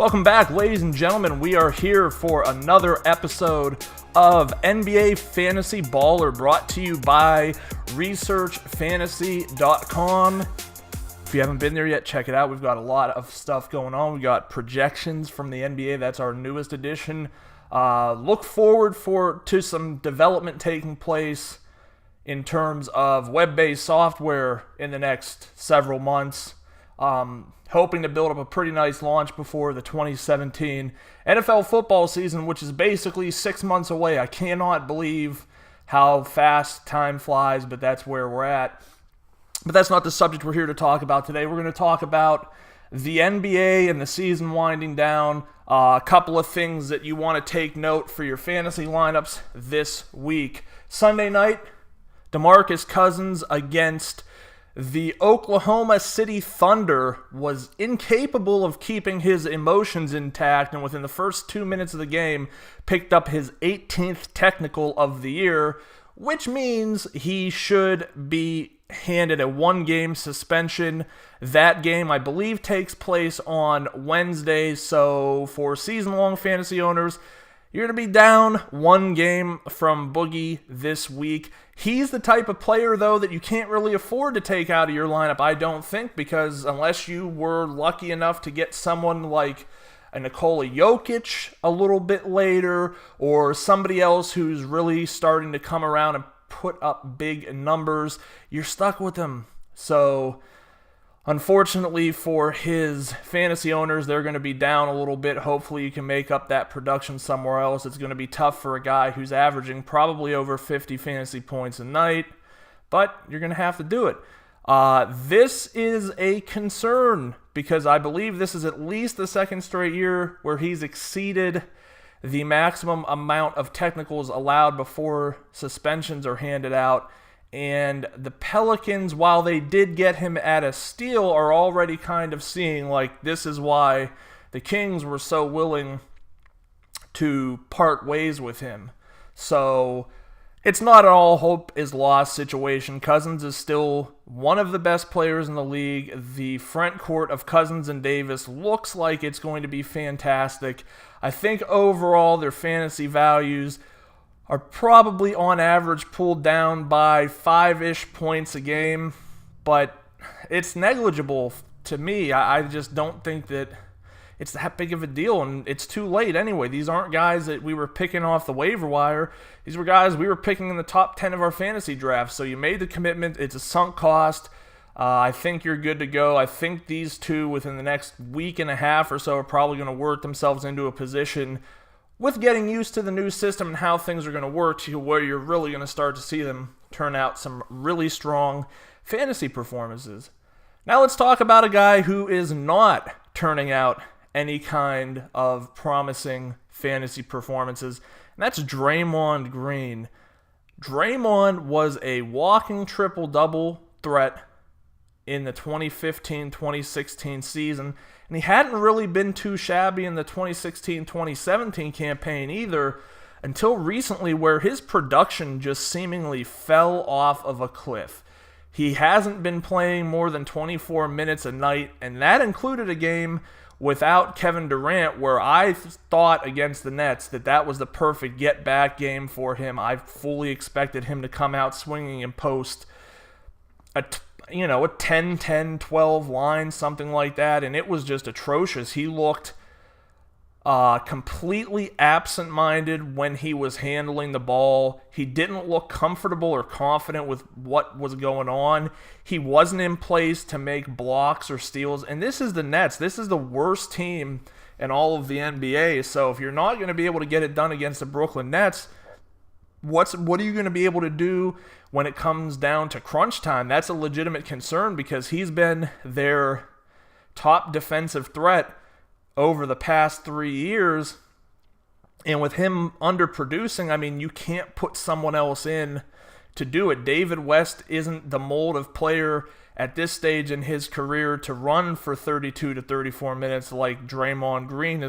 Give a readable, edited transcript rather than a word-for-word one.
Welcome back, ladies and gentlemen. We are here for another episode of NBA Fantasy Baller, brought to you by researchfantasy.com. If you haven't been there yet, check it out. We've got a lot of stuff going on. We got projections from the NBA. That's our newest edition. Look forward to some development taking place in terms of web-based software in the next several months. Hoping to build up a pretty nice launch before the 2017 NFL football season, which is basically 6 months away. I cannot believe how fast time flies, but that's where we're at. But that's not the subject we're here to talk about today. We're going to talk about the NBA and the season winding down. A couple of things that you want to take note for your fantasy lineups this week. Sunday night, DeMarcus Cousins against the Oklahoma City Thunder was incapable of keeping his emotions intact, and within the first 2 minutes of the game, picked up his 18th technical of the year, which means he should be handed a one-game suspension. That game, I believe, takes place on Wednesday, so for season-long fantasy owners, you're going to be down one game from Boogie this week. He's the type of player, though, that you can't really afford to take out of your lineup, I don't think, because unless you were lucky enough to get someone like a Nikola Jokic a little bit later, or somebody else who's really starting to come around and put up big numbers, you're stuck with him. So unfortunately for his fantasy owners, they're going to be down a little bit. Hopefully you can make up that production somewhere else. It's going to be tough for a guy who's averaging probably over 50 fantasy points a night, but you're going to have to do it. This is a concern because I believe this is at least the second straight year where he's exceeded the maximum amount of technicals allowed before suspensions are handed out. And the Pelicans, while they did get him at a steal, are already kind of seeing like this is why the Kings were so willing to part ways with him. So it's not an all hope is lost situation. Cousins is still one of the best players in the league. The front court of Cousins and Davis looks like it's going to be fantastic. I think overall their fantasy values are probably on average pulled down by 5-ish points a game, but it's negligible to me. I just don't think that it's that big of a deal, and it's too late anyway. These aren't guys that we were picking off the waiver wire. These were guys we were picking in the top 10 of our fantasy drafts, so you made the commitment. It's a sunk cost. I think you're good to go. I think these two within the next week and a half or so are probably going to work themselves into a position with getting used to the new system and how things are going to work to where you're really going to start to see them turn out some really strong fantasy performances. Now let's talk about a guy who is not turning out any kind of promising fantasy performances, and that's Draymond Green. Draymond was a walking triple-double threat in the 2015-2016 season, and he hadn't really been too shabby in the 2016-2017 campaign either until recently, where his production just seemingly fell off of a cliff. He hasn't been playing more than 24 minutes a night, and that included a game without Kevin Durant where I thought against the Nets that was the perfect get-back game for him. I fully expected him to come out swinging and post a 10-10-12 line, something like that, and it was just atrocious. He looked completely absent-minded when he was handling the ball. He didn't look comfortable or confident with what was going on. He wasn't in place to make blocks or steals, and this is the Nets. This is the worst team in all of the NBA, so if you're not going to be able to get it done against the Brooklyn Nets, what are you going to be able to do when it comes down to crunch time? That's a legitimate concern because he's been their top defensive threat over the past 3 years. And with him underproducing, I mean, you can't put someone else in to do it. David West isn't the mold of player at this stage in his career to run for 32 to 34 minutes like Draymond Green is.